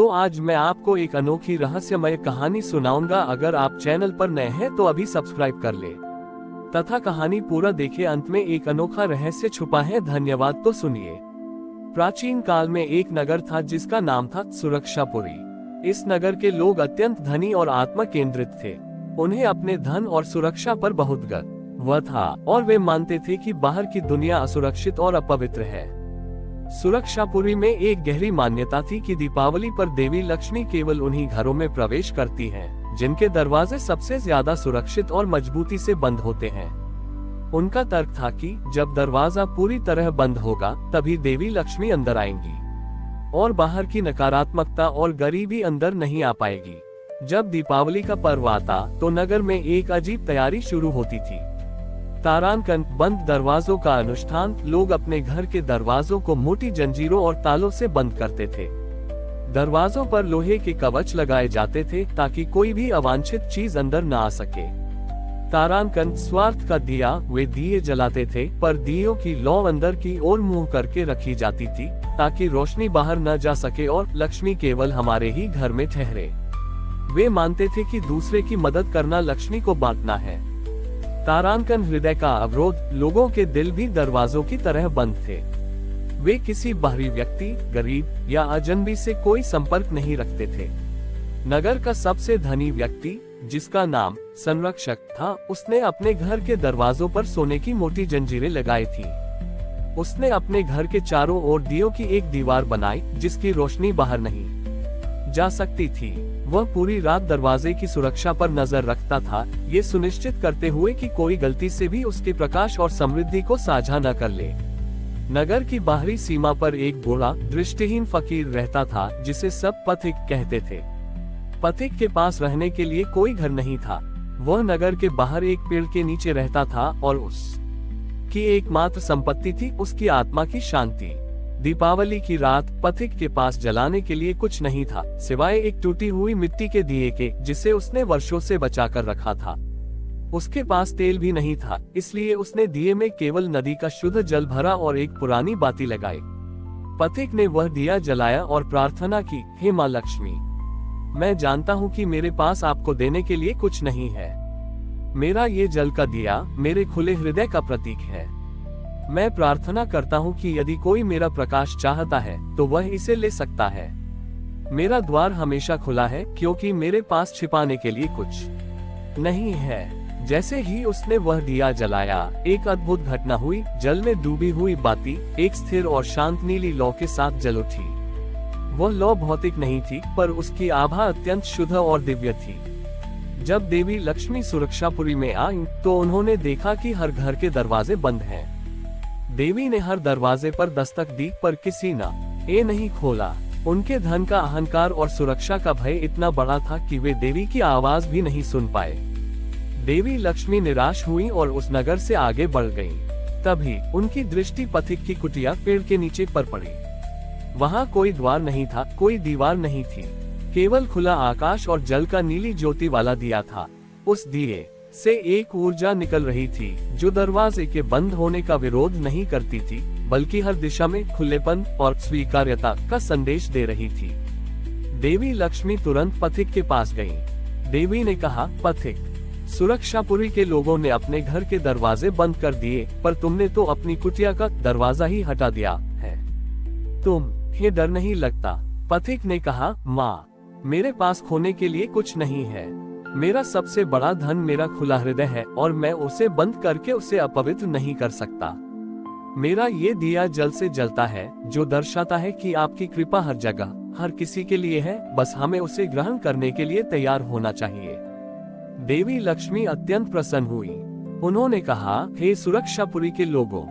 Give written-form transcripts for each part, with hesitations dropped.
तो आज मैं आपको एक अनोखी रहस्यमय कहानी सुनाऊंगा। अगर आप चैनल पर नए हैं तो अभी सब्सक्राइब कर ले तथा कहानी पूरा देखें। अंत में एक अनोखा रहस्य छुपा है। धन्यवाद। तो सुनिए। प्राचीन काल में एक नगर था जिसका नाम था सुरक्षापुरी। इस नगर के लोग अत्यंत धनी और आत्म केंद्रित थे। उन्हें अपने धन और सुरक्षा पर बहुत गर्व था और वे मानते थे कि बाहर की दुनिया असुरक्षित और अपवित्र है। सुरक्षापुरी में एक गहरी मान्यता थी कि दीपावली पर देवी लक्ष्मी केवल उन्हीं घरों में प्रवेश करती हैं, जिनके दरवाजे सबसे ज्यादा सुरक्षित और मजबूती से बंद होते हैं। उनका तर्क था कि जब दरवाजा पूरी तरह बंद होगा तभी देवी लक्ष्मी अंदर आएंगी और बाहर की नकारात्मकता और गरीबी अंदर नहीं आ पाएगी। जब दीपावली का पर्व आता तो नगर में एक अजीब तैयारी शुरू होती थी। तारांकन, बंद दरवाजों का अनुष्ठान। लोग अपने घर के दरवाजों को मोटी जंजीरों और तालों से बंद करते थे। दरवाजों पर लोहे के कवच लगाए जाते थे ताकि कोई भी अवांछित चीज अंदर न आ सके। तारांकन, स्वार्थ का दिया। वे दिए जलाते थे पर दियों की लौ अंदर की ओर मुंह करके रखी जाती थी ताकि रोशनी बाहर न जा सके और लक्ष्मी केवल हमारे ही घर में ठहरे। वे मानते थे कि दूसरे की मदद करना लक्ष्मी को बांटना है। तारांकन, हृदय का अवरोध। लोगों के दिल भी दरवाजों की तरह बंद थे। वे किसी बाहरी व्यक्ति, गरीब या अजनबी से कोई संपर्क नहीं रखते थे। नगर का सबसे धनी व्यक्ति, जिसका नाम संरक्षक था, उसने अपने घर के दरवाजों पर सोने की मोटी जंजीरें लगाई थी। उसने अपने घर के चारों ओर दियों की एक दीवार बनाई जिसकी रोशनी बाहर नहीं जा सकती थी। वह पूरी रात दरवाजे की सुरक्षा पर नजर रखता था, ये सुनिश्चित करते हुए कि कोई गलती से भी उसके प्रकाश और समृद्धि को साझा न कर ले। नगर की बाहरी सीमा पर एक बूढ़ा दृष्टिहीन फकीर रहता था जिसे सब पथिक कहते थे। पथिक के पास रहने के लिए कोई घर नहीं था। वह नगर के बाहर एक पेड़ के नीचे रहता था और उसकी एकमात्र संपत्ति थी उसकी आत्मा की शांति। दीपावली की रात पथिक के पास जलाने के लिए कुछ नहीं था सिवाय एक टूटी हुई मिट्टी के दिए के, जिसे उसने वर्षों से बचा कर रखा था। उसके पास तेल भी नहीं था, इसलिए उसने दिए में केवल नदी का शुद्ध जल भरा और एक पुरानी बाती लगाई। पथिक ने वह दिया जलाया और प्रार्थना की, हे माँ लक्ष्मी, मैं जानता हूँ कि मेरे पास आपको देने के लिए कुछ नहीं है। मेरा ये जल का दिया मेरे खुले हृदय का प्रतीक है। मैं प्रार्थना करता हूँ कि यदि कोई मेरा प्रकाश चाहता है तो वह इसे ले सकता है। मेरा द्वार हमेशा खुला है क्योंकि मेरे पास छिपाने के लिए कुछ नहीं है। जैसे ही उसने वह दिया जलाया, एक अद्भुत घटना हुई। जल में डूबी हुई बाती एक स्थिर और शांत नीली लौ के साथ जल उठी। वह लौ भौतिक नहीं थी पर उसकी आभा अत्यंत शुद्ध और दिव्य थी। जब देवी लक्ष्मी सुरक्षापुरी में आई तो उन्होंने देखा कि हर घर के दरवाजे बंद हैं। देवी ने हर दरवाजे पर दस्तक दी पर किसी ने नहीं खोला। उनके धन का अहंकार और सुरक्षा का भय इतना बड़ा था कि वे देवी की आवाज भी नहीं सुन पाए। देवी लक्ष्मी निराश हुई और उस नगर से आगे बढ़ गईं। तभी उनकी दृष्टि पथिक की कुटिया पेड़ के नीचे पर पड़ी। वहाँ कोई द्वार नहीं था, कोई दीवार नहीं थी, केवल खुला आकाश और जल का नीली ज्योति वाला दिया था। उस दिए से एक ऊर्जा निकल रही थी जो दरवाजे के बंद होने का विरोध नहीं करती थी, बल्कि हर दिशा में खुलेपन और स्वीकार्यता का संदेश दे रही थी। देवी लक्ष्मी तुरंत पथिक के पास गईं। देवी ने कहा, पथिक, सुरक्षापुरी के लोगों ने अपने घर के दरवाजे बंद कर दिए पर तुमने तो अपनी कुटिया का दरवाजा ही हटा दिया है। तुम्हें डर नहीं लगता? पथिक ने कहा, माँ, मेरे पास खोने के लिए कुछ नहीं है। मेरा सबसे बड़ा धन मेरा खुला हृदय है और मैं उसे बंद करके उसे अपवित्र नहीं कर सकता। मेरा ये दिया जल से जलता है जो दर्शाता है कि आपकी कृपा हर जगह हर किसी के लिए है, बस हमें उसे ग्रहण करने के लिए तैयार होना चाहिए। देवी लक्ष्मी अत्यंत प्रसन्न हुई। उन्होंने कहा, हे सुरक्षापुरी के लोगों,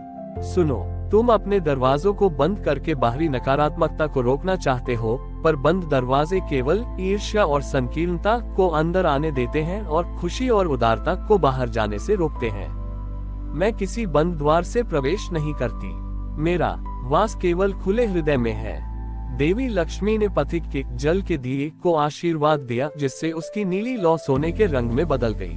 सुनो, तुम अपने दरवाजों को बंद करके बाहरी नकारात्मकता को रोकना चाहते हो, पर बंद दरवाजे केवल ईर्ष्या और संकीर्णता को अंदर आने देते हैं और खुशी और उदारता को बाहर जाने से रोकते हैं। मैं किसी बंद द्वार से प्रवेश नहीं करती। मेरा वास केवल खुले हृदय में है। देवी लक्ष्मी ने पथिक के जल के दिए को आशीर्वाद दिया जिससे उसकी नीली लौ सोने के रंग में बदल गई।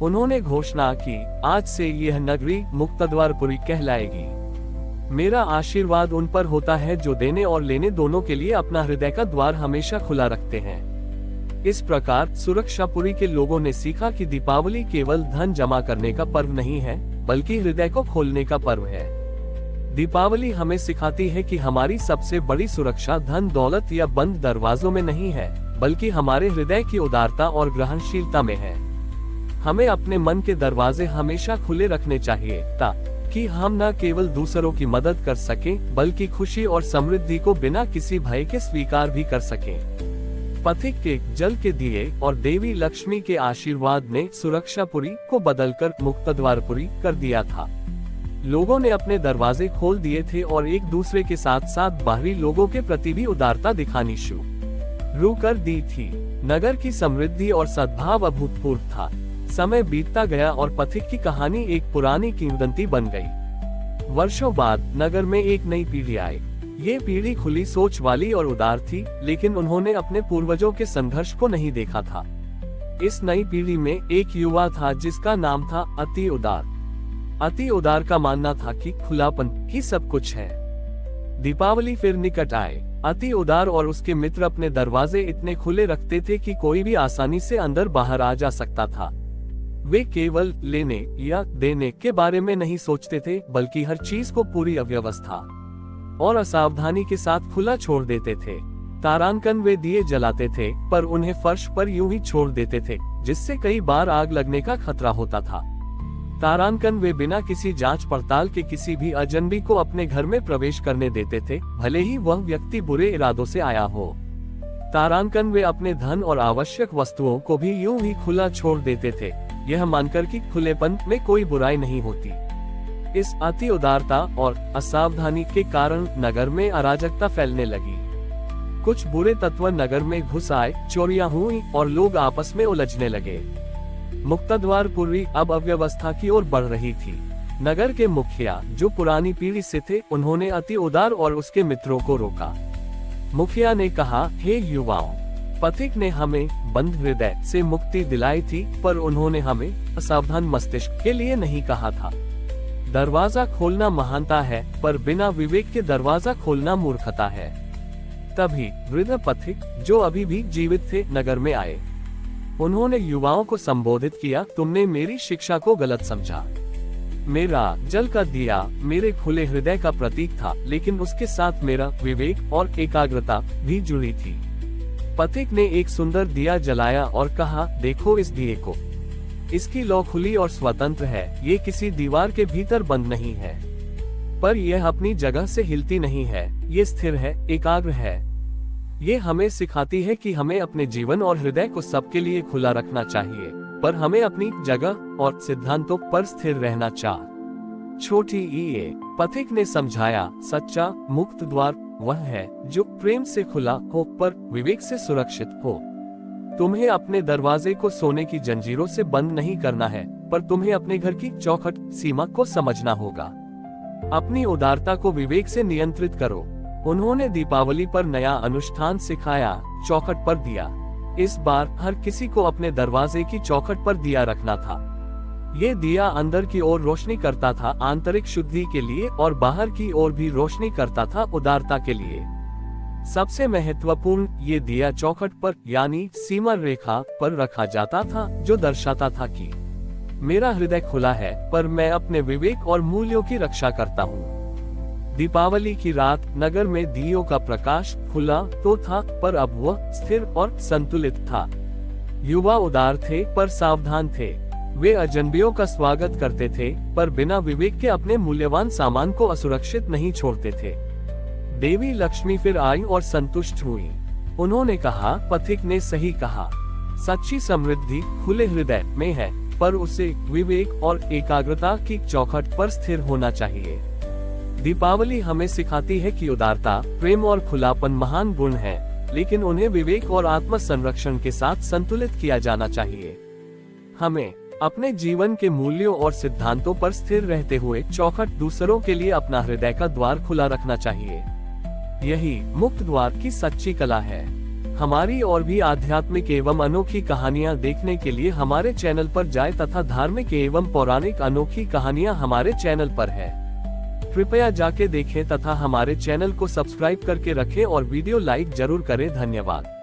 उन्होंने घोषणा की, आज से यह नगरी मुक्तद्वारपुरी कहलाएगी। मेरा आशीर्वाद उन पर होता है जो देने और लेने दोनों के लिए अपना हृदय का द्वार हमेशा खुला रखते हैं। इस प्रकार सुरक्षापुरी के लोगों ने सीखा कि दीपावली केवल धन जमा करने का पर्व नहीं है, बल्कि हृदय को खोलने का पर्व है। दीपावली हमें सिखाती है कि हमारी सबसे बड़ी सुरक्षा धन दौलत या बंद दरवाजों में नहीं है, बल्कि हमारे हृदय की उदारता और ग्रहणशीलता में है। हमें अपने मन के दरवाजे हमेशा खुले रखने चाहिए ताकि हम न केवल दूसरों की मदद कर सकें, बल्कि खुशी और समृद्धि को बिना किसी भय के स्वीकार भी कर सकें। पथिक के जल के दिए और देवी लक्ष्मी के आशीर्वाद ने सुरक्षापुरी को बदलकर मुक्तद्वारपुरी कर दिया था। लोगों ने अपने दरवाजे खोल दिए थे और एक दूसरे के साथ साथ बाहरी लोगों के प्रति भी उदारता दिखानी शुरू कर दी थी। नगर की समृद्धि और सद्भाव अभूतपूर्व था। समय बीतता गया और पथिक की कहानी एक पुरानी किंवदंती बन गई। वर्षों बाद नगर में एक नई पीढ़ी आई। ये पीढ़ी खुली सोच वाली और उदार थी, लेकिन उन्होंने अपने पूर्वजों के संघर्ष को नहीं देखा था। इस नई पीढ़ी में एक युवा था जिसका नाम था अति उदार। अति उदार का मानना था कि खुलापन ही सब कुछ है। दीपावली फिर निकट आए। अति उदार और उसके मित्र अपने दरवाजे इतने खुले रखते थे कि कोई भी आसानी से अंदर बाहर आ जा सकता था। वे केवल लेने या देने के बारे में नहीं सोचते थे, बल्कि हर चीज को पूरी अव्यवस्था और असावधानी के साथ खुला छोड़ देते थे। तारांकन वे दिए जलाते थे, पर उन्हें फर्श पर यूं ही छोड़ देते थे, जिससे कई बार आग लगने का खतरा होता था। तारांकन वे बिना किसी जांच पड़ताल के किसी भी अजनबी को अपने घर में प्रवेश करने देते थे, भले ही वह व्यक्ति बुरे इरादों से आया हो। तारांकन वे अपने धन और आवश्यक वस्तुओं को भी यूं ही खुला छोड़ देते थे, यह मानकर कि खुलेपन में कोई बुराई नहीं होती। इस अति उदारता और असावधानी के कारण नगर में अराजकता फैलने लगी। कुछ बुरे तत्व नगर में घुस आए, चोरियां हुई और लोग आपस में उलझने लगे। मुक्तद्वारपुरी अब अव्यवस्था की ओर बढ़ रही थी। नगर के मुखिया, जो पुरानी पीढ़ी से थे, उन्होंने अति उदार और उसके मित्रों को रोका। मुखिया ने कहा, हे युवाओं, पथिक ने हमें बंद हृदय से मुक्ति दिलाई थी, पर उन्होंने हमें असावधान मस्तिष्क के लिए नहीं कहा था। दरवाजा खोलना महानता है, पर बिना विवेक के दरवाजा खोलना मूर्खता है। तभी वृद्ध पथिक, जो अभी भी जीवित थे, नगर में आए। उन्होंने युवाओं को संबोधित किया, तुमने मेरी शिक्षा को गलत समझा। मेरा जल का दिया मेरे खुले हृदय का प्रतीक था, लेकिन उसके साथ मेरा विवेक और एकाग्रता भी जुड़ी थी। पथिक ने एक सुंदर दिया जलाया और कहा, देखो इस दिए को। इसकी लौ खुली और स्वतंत्र है। ये किसी दीवार के भीतर बंद नहीं है, पर यह अपनी जगह से हिलती नहीं है। ये स्थिर है, एकाग्र है। ये हमें सिखाती है कि हमें अपने जीवन और हृदय को सबके लिए खुला रखना चाहिए, पर हमें अपनी जगह और सिद्धांतों पर स्थिर रहना चाहिए। छोटी ई पथिक ने समझाया, सच्चा मुक्त द्वार वह है जो प्रेम से खुला हो, पर विवेक से सुरक्षित हो। तुम्हें अपने दरवाजे को सोने की जंजीरों से बंद नहीं करना है, पर तुम्हें अपने घर की चौखट सीमा को समझना होगा। अपनी उदारता को विवेक से नियंत्रित करो। उन्होंने दीपावली पर नया अनुष्ठान सिखाया, चौखट पर दिया। इस बार हर किसी को अपने दरवाजे की चौखट पर दिया रखना था। ये दिया अंदर की ओर रोशनी करता था, आंतरिक शुद्धि के लिए, और बाहर की ओर भी रोशनी करता था, उदारता के लिए। सबसे महत्वपूर्ण, ये दिया चौखट पर यानी सीमा रेखा पर रखा जाता था, जो दर्शाता था कि मेरा हृदय खुला है, पर मैं अपने विवेक और मूल्यों की रक्षा करता हूँ। दीपावली की रात नगर में दियों का प्रकाश खुला तो था, पर अब वह स्थिर और संतुलित था। युवा उदार थे, पर सावधान थे। वे अजनबियों का स्वागत करते थे, पर बिना विवेक के अपने मूल्यवान सामान को असुरक्षित नहीं छोड़ते थे। देवी लक्ष्मी फिर आई और संतुष्ट हुई। उन्होंने कहा, पथिक ने सही कहा। सच्ची समृद्धि खुले हृदय में है, पर उसे विवेक और एकाग्रता की चौखट पर स्थिर होना चाहिए। दीपावली हमें सिखाती है कि उदारता, प्रेम और खुलापन महान गुण हैं, लेकिन उन्हें विवेक और आत्म संरक्षण के साथ संतुलित किया जाना चाहिए। हमें अपने जीवन के मूल्यों और सिद्धांतों पर स्थिर रहते हुए चौखट दूसरों के लिए अपना हृदय का द्वार खुला रखना चाहिए। यही मुक्त द्वार की सच्ची कला है। हमारी और भी आध्यात्मिक एवं अनोखी कहानियाँ देखने के लिए हमारे चैनल पर जाएं तथा धार्मिक एवं पौराणिक अनोखी कहानियाँ हमारे चैनल पर है। कृपया जाके देखें तथा हमारे चैनल को सब्सक्राइब करके रखें और वीडियो लाइक जरूर करें। धन्यवाद।